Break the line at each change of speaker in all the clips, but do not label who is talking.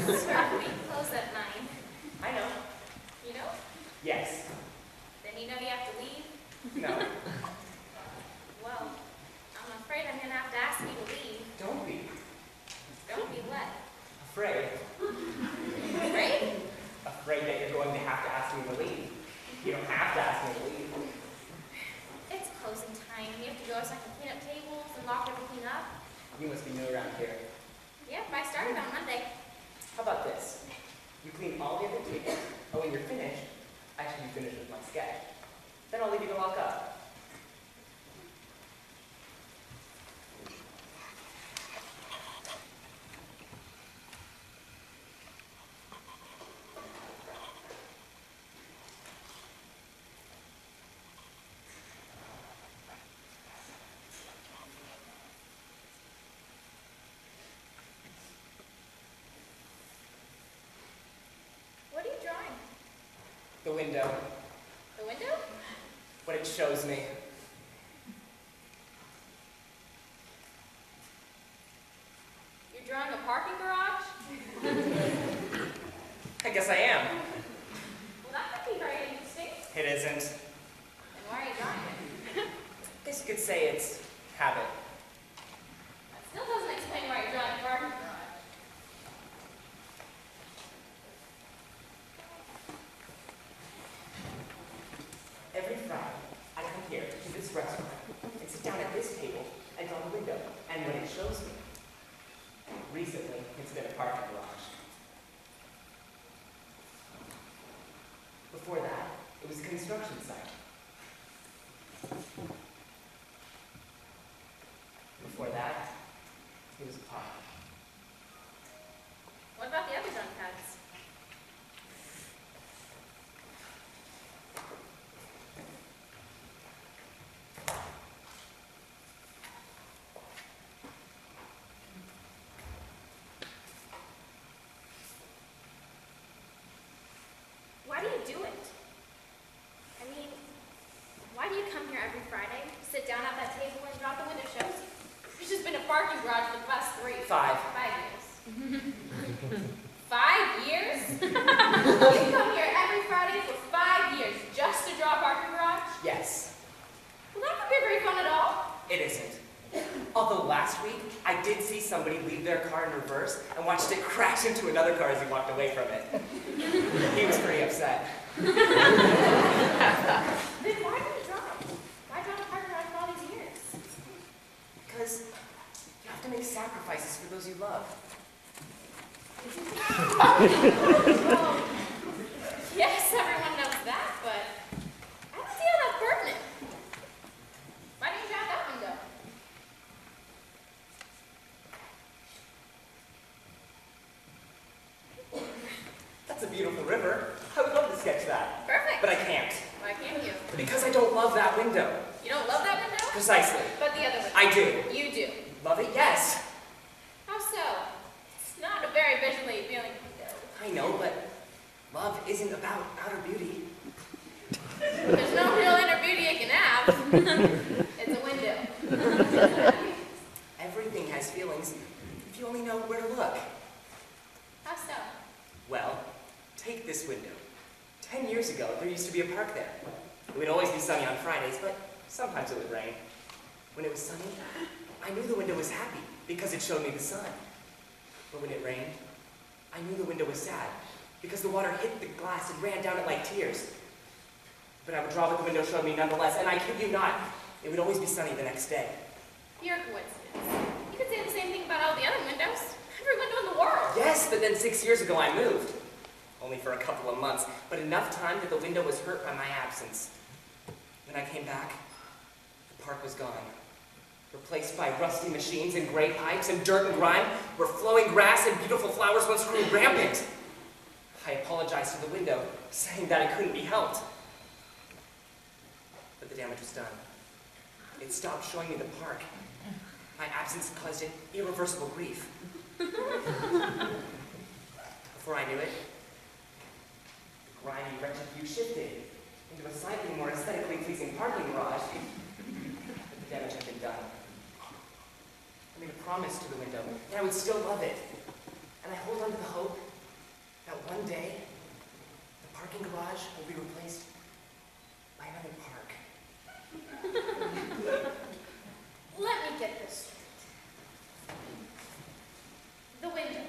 Sir, we close at 9.
I know.
You know?
Yes.
Then you know you have to leave?
No.
Well, I'm afraid I'm going to have to ask you to leave.
Don't be.
Don't be what?
Afraid.
Afraid?
Afraid that you're going to have to ask me to leave. You don't have to ask me to leave.
It's closing time. You have to go so I can clean up tables and lock everything up.
You must be new around here.
Yep, I started on Monday.
How about this? You clean all the other tables, and when you're finished, I should be finished with my sketch. Then I'll leave you to lock up.
What are you drawing?
The window.
The window?
What it shows me.
You're drawing a parking garage?
I guess I am.
Well, that could be very interesting.
It isn't.
And why are you drawing it?
I guess you could say it's habit.
That still doesn't explain why you're drawing a parking garage.
Every Friday, I come here to this restaurant and sit down at this table and draw the window. And when it shows me, recently it's been a parking garage. Before that, it was a construction site. Before that, it was a park.
What about the other drawing pads? Why do you do it? I mean, why do you come here every Friday, sit down at that table and draw the window shows you? There's just been a parking garage for the past
5
years. 5 years? You come here every Friday for 5 years just to draw a parking garage?
Yes,
Well, that could be very fun at all.
it isn't. Although last week, I did see somebody leave their car in reverse and watched it crash into another car as he walked away from it. He was pretty upset.
Then why do you draw it? Why draw a parking garage for all these years?
Because you have to make sacrifices for those you love.
Well, yes, everyone knows that, but I don't see how that's pertinent. Why didn't you draw that window?
That's a beautiful river. I would love to sketch that.
Perfect.
But I can't.
Why can't you?
Because I don't love that window.
You don't love that window?
Precisely.
But the other window.
I do.
You do.
Love it? Yes.
How so? It's not a very visually appealing window.
I know, but love isn't about outer beauty.
There's no real inner beauty you can have. It's a window.
Everything has feelings if you only know where to look.
How so?
Well, take this window. 10 years ago, there used to be a park there. It would always be sunny on Fridays, but sometimes it would rain. When it was sunny, I knew the window was happy because it showed me the sun. But when it rained, I knew the window was sad because the water hit the glass and ran down it like tears. But I would draw what the window showed me nonetheless, and I kid you not, it would always be sunny the next day.
Pure coincidence. You could say the same thing about all the other windows. Every window in the world.
Yes, but then 6 years ago I moved. Only for a couple of months, but enough time that the window was hurt by my absence. When I came back, the park was gone. Replaced by rusty machines and gray pipes and dirt and grime, where flowing grass and beautiful flowers once grew rampant. I apologized to the window, saying that it couldn't be helped. But the damage was done. It stopped showing me the park. My absence caused it irreversible grief. Before I knew it, the grimy, wretched view shifted into a slightly more aesthetically pleasing parking garage. But the damage had been done. I made a promise to the window that I would still love it. And I hold on to the hope day, the parking garage will be replaced by another park.
Let me get this straight. The window,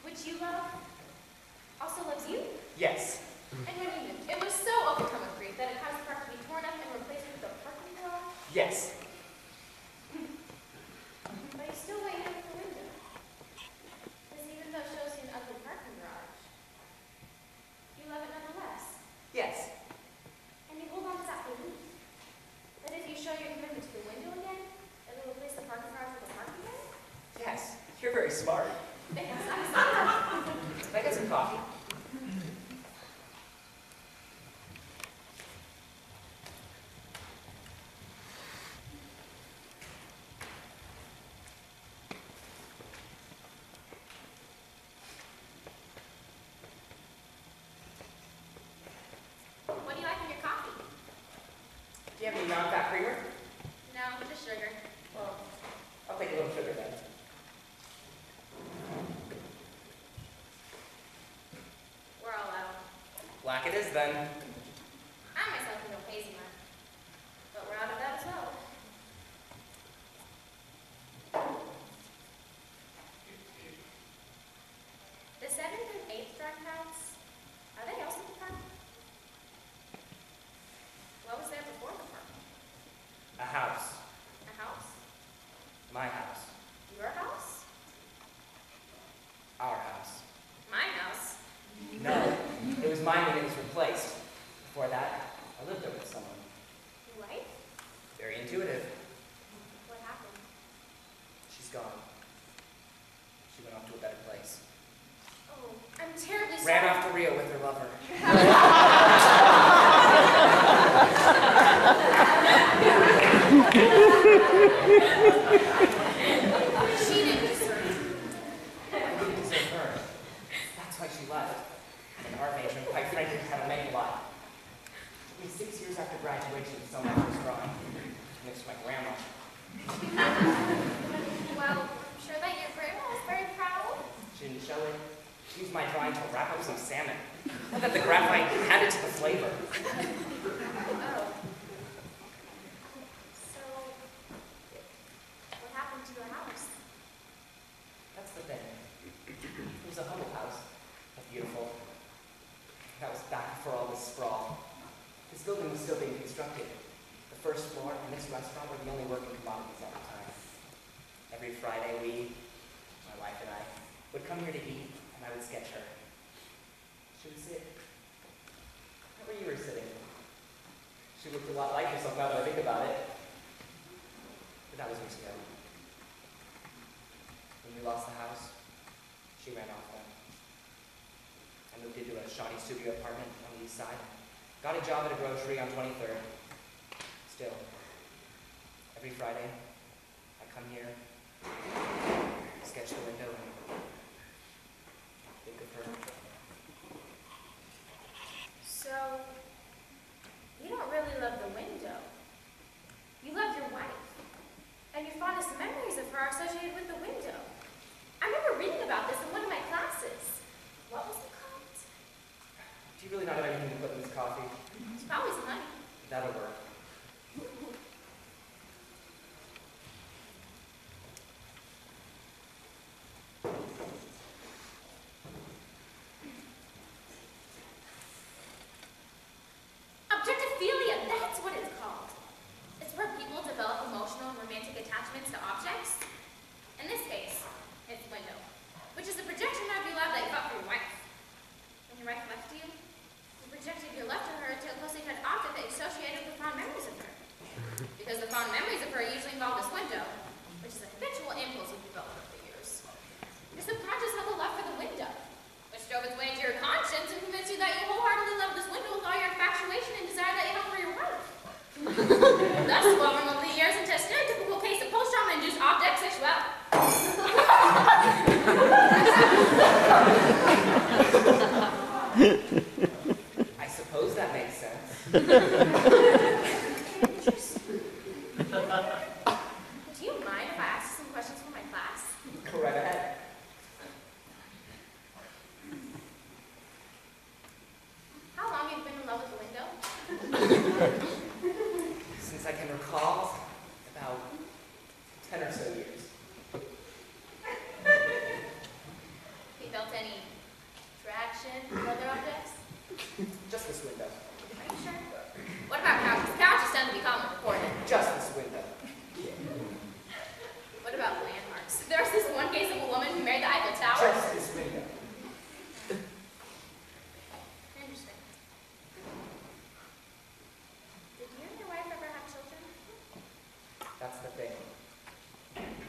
which you love, also loves you?
Yes.
And when you moved, it was so overcome with grief that it caused the park to be torn up and replaced with a parking garage?
Yes.
But you still wait here at the window. Because even though it shows you an ugly parking garage, you love it nonetheless.
Yes.
And you hold on to that belief that if you show your commitment to the window again, it will replace the parking garage with a parking again?
Yes. You're very smart.
Thanks,
Can I get some coffee?
What do you like in your coffee?
Do you have any non-fat creamer?
No, just sugar.
Well, I'll take a little sugar then.
We're all out.
Black it is then.
I myself can go hazy one. But we're out of that as well. The 7th and 8th drive paths, are they also the park? What was there before the park?
A house.
A house?
My house.
Your house?
Our house.
My house?
No, it was mine when it was replaced. Before that, I lived there with someone.
Your wife?
Very intuitive.
What happened?
She's gone. She went off to a better place.
Oh, I'm terribly sorry.
Ran off to Rio with her lover.
She didn't deserve it.
I didn't deserve her. That's why she left. An art major, and quite frankly, had a many lot. It took me 6 years after graduation to sell my first drawing. Next to my grandma.
Well, I'm sure that your grandma was very proud.
She didn't show it. She used my drawing to wrap up some salmon. I thought the graphite added to the flavor.
Oh. So, what happened to your house?
That's the thing. It was a humble house, but beautiful. That was back before all this sprawl. This building was still being constructed. The first floor and this restaurant were the only working commodities at the time. Every Friday, my wife and I, would come here to eat, and I would sketch her. She would sit where you were sitting. She looked a lot like herself now that I think about it. But that was years ago. When we lost the house, she ran off then. I moved into a shoddy studio apartment on the east side. Got a job at a grocery on 23rd. Still, every Friday, I come here, sketch the window, and think of her.
So, you don't really love the window. You love your wife. And your fondest memories of her are associated with the window. I remember reading about this in one of my classes. What was it called?
Do you really not have anything to put in this coffee?
It's probably some honey.
That'll work.
any traction with other objects?
Just this window.
Are you sure? What about couches? Couches tend to be common reported.
Just this window.
What about landmarks? There's this one case of a woman who married the Eiffel Tower.
Just this window.
Interesting. Did you and your wife ever have children?
That's the thing.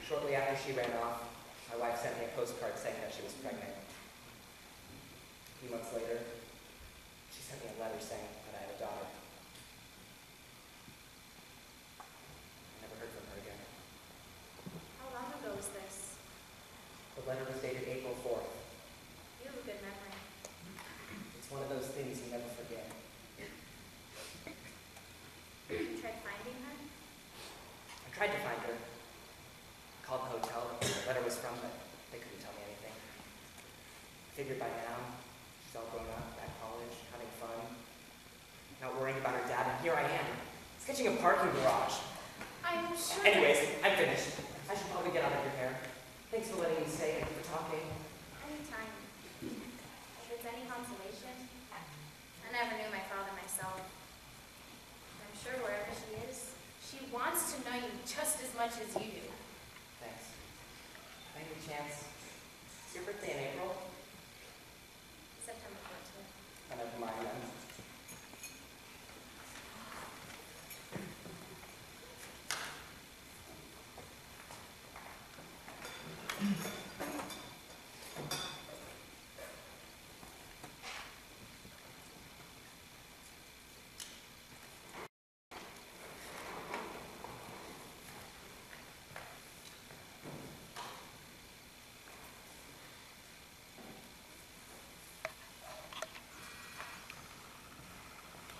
Shortly after she ran off, my wife sent me a postcard saying that she was pregnant. A few months later, she sent me a letter saying that I had a daughter. I never heard from her again.
How long ago was this?
The letter was dated April 4th.
You have a good memory.
It's one of those things you never forget.
You tried finding her?
I tried to find her. Called the hotel the letter was from, but they couldn't tell me anything. I figured by now, she's all grown up, at college, having fun, not worrying about her dad, and here I am, sketching a parking garage.
I'm sure.
Anyways, I'm finished. I should probably get out of your hair. Thanks for letting me stay and for talking.
Anytime. If it's any consolation, I never knew my father myself. I'm sure wherever she is, she wants to know you just as much as you do.
Thanks. By any chance, it's your birthday in April?
September 14th.
Oh, never mind then.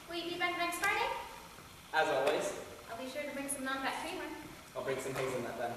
Will you be back next Friday?
As always,
I'll be sure to bring some non-fat creamer.
I'll bring some hazelnut then.